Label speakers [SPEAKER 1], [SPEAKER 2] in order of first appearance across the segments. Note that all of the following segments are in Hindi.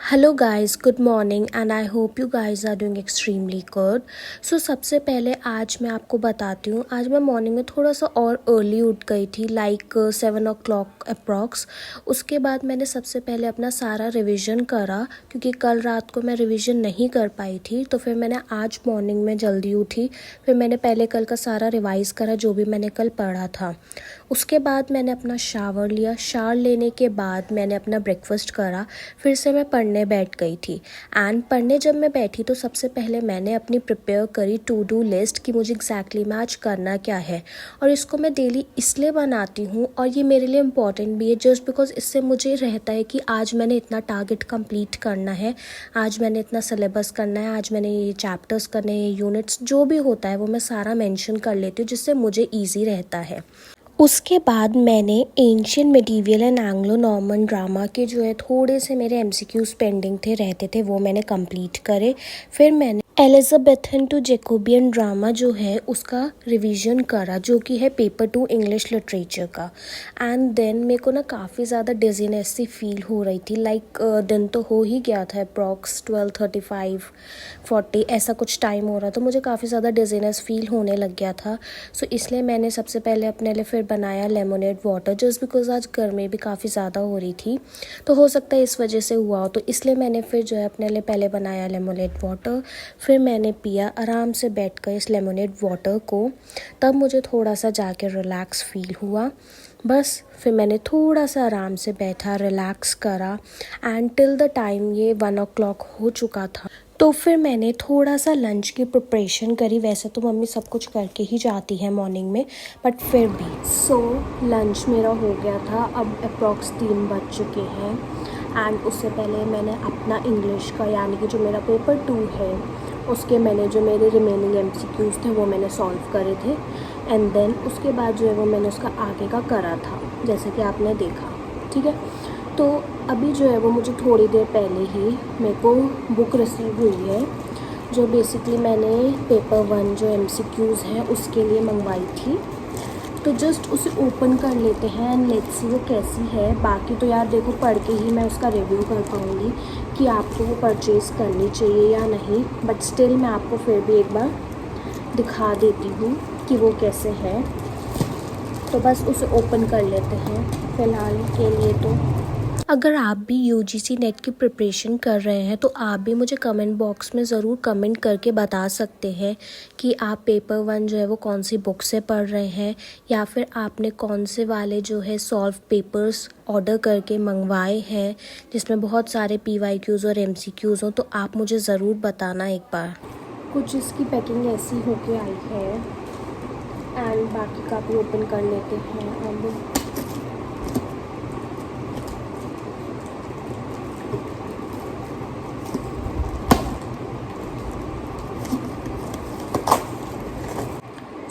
[SPEAKER 1] Hello guys, good morning and I hope you guys are doing extremely good. So सबसे पहले आज मैं आपको बताती हूँ, आज मैं मॉर्निंग में थोड़ा सा और अर्ली उठ गई थी, लाइक 7 o'clock अप्रॉक्स। उसके बाद मैंने सबसे पहले अपना सारा रिवीजन करा, क्योंकि कल रात को मैं रिवीजन नहीं कर पाई थी। तो फिर मैंने आज मॉर्निंग में जल्दी उठी, फिर मैंने पहले कल का सारा रिवाइज़ करा जो भी मैंने कल पढ़ा था। उसके बाद मैंने अपना शावर लिया, शावर लेने के बाद मैंने अपना ब्रेकफास्ट करा, फिर से मैं पढ़ने बैठ गई थी। एंड पढ़ने जब मैं बैठी तो सबसे पहले मैंने अपनी प्रिपेयर करी टू डू लिस्ट कि मुझे एग्जैक्टली में आज करना क्या है। और इसको मैं डेली इसलिए बनाती हूँ और ये मेरे लिए इम्पॉर्टेंट भी है जस्ट बिकॉज इससे मुझे रहता है कि आज मैंने इतना टारगेट कंप्लीट करना है, आज मैंने इतना सिलेबस करना है, आज मैंने ये चैप्टर्स करने हैं, यूनिट्स जो भी होता है वो मैं सारा मेंशन कर लेती हूँ, जिससे मुझे ईजी रहता है। उसके बाद मैंने ancient medieval and Anglo Norman drama के जो है थोड़े से मेरे एमसीक्यूज पेंडिंग थे रहते थे, वो मैंने कंप्लीट करे। फिर मैंने एलिजाबेथन टू जैकोबियन ड्रामा जो है उसका रिवीजन करा, जो कि है पेपर 2 इंग्लिश लिटरेचर का। एंड देन मेरे को ना काफ़ी ज़्यादा डिजीनेस सी फील हो रही थी, लाइक दिन तो हो ही गया था, अप्रॉक्स 12:35 40 ऐसा कुछ टाइम हो रहा, तो मुझे काफ़ी ज़्यादा डिजीनेस फील होने लग गया था। सो इसलिए मैंने सबसे पहले अपने लिए फिर बनाया लेमोनेड वाटर, जस्ट बिकॉज आज गर्मी भी काफ़ी ज़्यादा हो रही थी, तो हो सकता है इस वजह से हुआ हो, तो इसलिए मैंने फिर जो है अपने लिए पहले बनाया लेमोनेड वाटर। फिर मैंने पिया आराम से बैठ कर इस लेमोनेड वाटर को, तब मुझे थोड़ा सा जाके रिलैक्स फील हुआ। बस फिर मैंने थोड़ा सा आराम से बैठा, रिलैक्स करा एंड टिल द टाइम ये 1 o'clock हो चुका था। तो फिर मैंने थोड़ा सा लंच की प्रिपरेशन करी। वैसे तो मम्मी सब कुछ करके ही जाती है मॉर्निंग में, बट फिर भी लंच मेरा हो गया था। अब अप्रॉक्स 3 बज चुके हैं एंड उससे पहले मैंने अपना इंग्लिश का, यानी कि जो मेरा पेपर 2 है उसके मैंने जो मेरे रिमेनिंग एमसीक्यूज़ थे वो मैंने सॉल्व करे थे। एंड देन उसके बाद जो है वो मैंने उसका आगे का करा था, जैसे कि आपने देखा, ठीक है। तो अभी जो है वो मुझे थोड़ी देर पहले ही मेरे को बुक रिसीव हुई है, जो बेसिकली मैंने पेपर 1 जो एमसीक्यूज़ हैं उसके लिए मंगवाई थी। तो जस्ट उसे ओपन कर लेते हैं एंड लेट्स सी वो कैसी है। बाकी तो यार देखो, पढ़ के ही मैं उसका रिव्यू कर पाऊँगी कि आपको वो परचेज़ करनी चाहिए या नहीं, बट स्टिल मैं आपको फिर भी एक बार दिखा देती हूँ कि वो कैसे है। तो बस उसे ओपन कर लेते हैं फ़िलहाल के लिए। तो अगर आप भी यूजीसी नेट की प्रिपरेशन कर रहे हैं तो आप भी मुझे कमेंट बॉक्स में ज़रूर कमेंट करके बता सकते हैं कि आप पेपर 1 जो है वो कौन सी बुक से पढ़ रहे हैं, या फिर आपने कौन से वाले जो है सॉल्व पेपर्स ऑर्डर करके मंगवाए हैं जिसमें बहुत सारे पीवाईक्यूज़ और एमसीक्यूज़ हों। तो आप मुझे ज़रूर बताना एक बार। कुछ इसकी पैकिंग ऐसी होके आई है एंड बाकी का भी ओपन कर लेते हैं अब।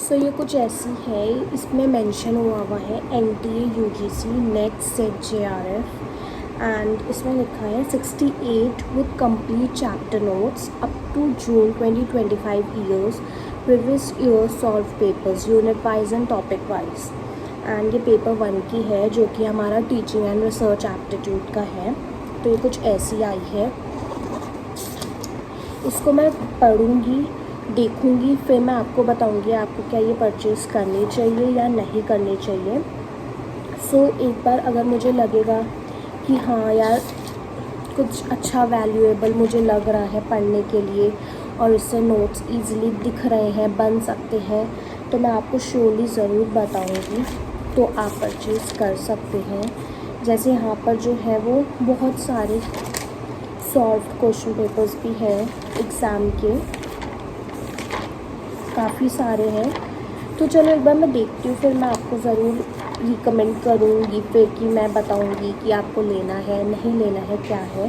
[SPEAKER 1] सो ये कुछ ऐसी है, इसमें मेंशन हुआ है NTA UGC NET SET JRF and इसमें लिखा है 68 with complete chapter notes up to June 2025 years, previous year solved papers unit wise and topic wise. And ये पेपर 1 की है जो कि हमारा टीचिंग एंड रिसर्च एप्टीट्यूड का है। तो ये कुछ ऐसी आई है, इसको मैं पढ़ूँगी, देखूँगी, फिर मैं आपको बताऊँगी आपको क्या ये परचेज़ करनी चाहिए या नहीं करनी चाहिए। एक बार अगर मुझे लगेगा कि हाँ यार कुछ अच्छा वैल्यूएबल मुझे लग रहा है पढ़ने के लिए और इससे नोट्स इजीली दिख रहे हैं, बन सकते हैं, तो मैं आपको श्योरली ज़रूर बताऊँगी। तो आप परचेज़ कर सकते हैं। जैसे यहाँ पर जो है वो बहुत सारे सॉल्व क्वेश्चन पेपर्स भी हैं एग्ज़ाम के, काफ़ी सारे हैं। तो चलो एक बार मैं देखती हूँ, फिर मैं आपको ज़रूर रिकमेंड करूँगी फिर कि मैं बताऊँगी कि आपको लेना है नहीं लेना है क्या है।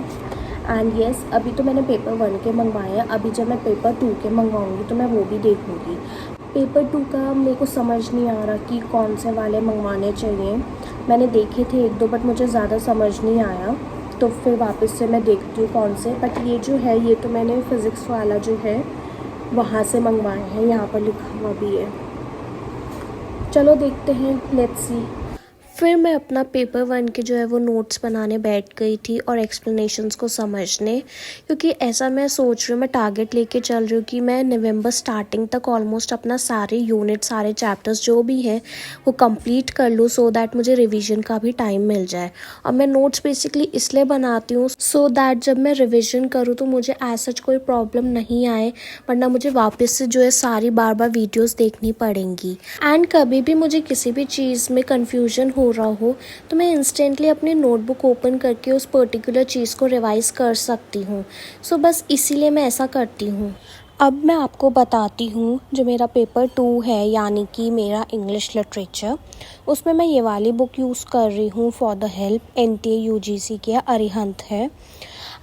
[SPEAKER 1] एंड येस, अभी तो मैंने पेपर 1 के मंगवाए हैं, अभी जब मैं पेपर 2 के मंगवाऊँगी तो मैं वो भी देखूँगी। पेपर 2 का मेरे को समझ नहीं आ रहा कि कौन से वाले मंगवाने चाहिए। मैंने देखे थे 1-2 बट मुझे ज़्यादा समझ नहीं आया, तो फिर वापस से मैं देखती हूँ कौन से। बट ये जो है ये तो मैंने फ़िज़िक्स वाला जो है वहाँ से मंगवाए हैं, यहाँ पर लिखा हुआ भी है। चलो देखते हैं, लेट्स सी। फिर मैं अपना पेपर 1 के जो है वो नोट्स बनाने बैठ गई थी और एक्सप्लेनेशंस को समझने, क्योंकि ऐसा मैं सोच रही हूँ, मैं टारगेट लेके चल रही हूँ कि मैं नवंबर स्टार्टिंग तक ऑलमोस्ट अपना सारे यूनिट, सारे चैप्टर्स जो भी हैं वो कंप्लीट कर लूँ, सो दैट मुझे रिवीजन का भी टाइम मिल जाए। और मैं नोट्स बेसिकली इसलिए बनाती हूँ सो दैट जब मैं रिविज़न करूँ तो मुझे ऐसा कोई प्रॉब्लम नहीं आए, वरना मुझे वापस से जो है सारी बार बार वीडियोस देखनी पड़ेंगी। एंड कभी भी मुझे किसी भी चीज़ में कन्फ्यूजन हो रहा हो तो मैं इंस्टेंटली अपनी नोटबुक ओपन करके उस पर्टिकुलर चीज़ को रिवाइज़ कर सकती हूँ। सो बस इसीलिए मैं ऐसा करती हूँ। अब मैं आपको बताती हूँ जो मेरा पेपर 2 है, यानी कि मेरा इंग्लिश लिटरेचर, उसमें मैं ये वाली बुक यूज़ कर रही हूँ for the help, NTA UGC की अरिहंत है।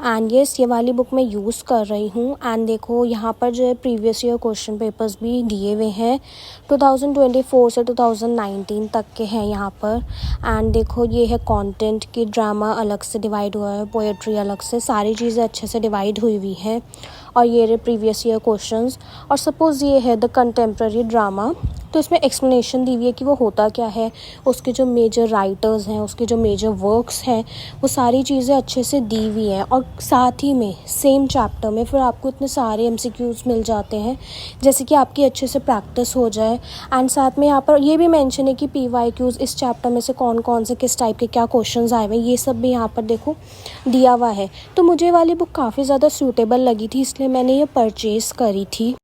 [SPEAKER 1] एंड येस, ये वाली बुक मैं यूज़ कर रही हूँ। एंड देखो यहाँ पर जो है प्रीवियस ईयर क्वेश्चन पेपर्स भी दिए हुए हैं, 2024 से 2019 तक के हैं यहाँ पर। एंड देखो ये है कंटेंट की, ड्रामा अलग से डिवाइड हुआ है, पोएट्री अलग से, सारी चीज़ें अच्छे से डिवाइड हुई हुई हैं। और ये रहे प्रीवियस ईयर क्वेश्चंस। और सपोज़ ये है द कंटेम्प्रेरी ड्रामा, तो इसमें एक्सप्लेनेशन दी हुई है कि वो होता क्या है, उसके जो मेजर राइटर्स हैं, उसके जो मेजर वर्क्स हैं, वो सारी चीज़ें अच्छे से दी हुई हैं। और साथ ही में सेम चैप्टर में फिर आपको इतने सारे MCQs मिल जाते हैं, जैसे कि आपकी अच्छे से प्रैक्टिस हो जाए। एंड साथ में यहाँ पर ये भी मेंशन है कि PYQs इस चैप्टर में से कौन कौन से किस टाइप के क्या क्वेश्चंस आए हुए हैं, ये सब भी यहाँ पर देखो दिया हुआ है। तो मुझे वाली बुक काफ़ी ज़्यादा सूटेबल लगी थी, इसलिए मैंने ये परचेज़ करी थी।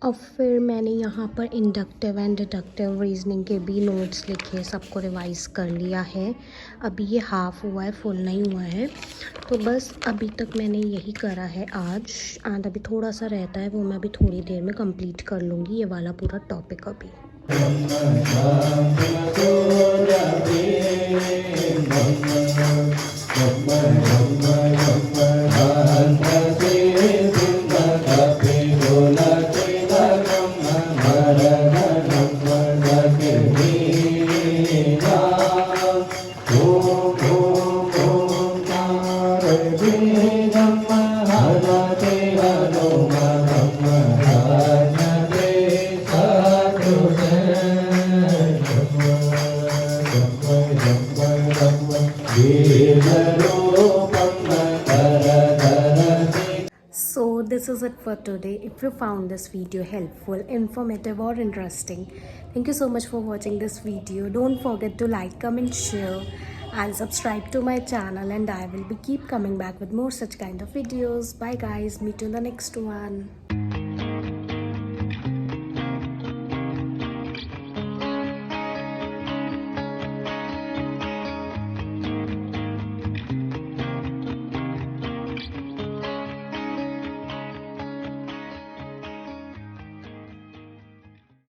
[SPEAKER 1] अब फिर मैंने यहाँ पर इंडक्टिव एंड डिडक्टिव रीजनिंग के भी नोट्स लिखे, सबको रिवाइज़ कर लिया है। अभी ये हाफ़ हुआ है, फुल नहीं हुआ है। तो बस अभी तक मैंने यही करा है आज। एंड अभी थोड़ा सा रहता है, वो मैं अभी थोड़ी देर में कंप्लीट कर लूँगी ये वाला पूरा टॉपिक अभी। So this is it for today. If you found this video helpful, informative or interesting, thank you so much for watching this video. Don't forget to like, comment, share and subscribe to my channel, and I will be keep coming back with more such kind of videos. Bye guys, meet you in the next one.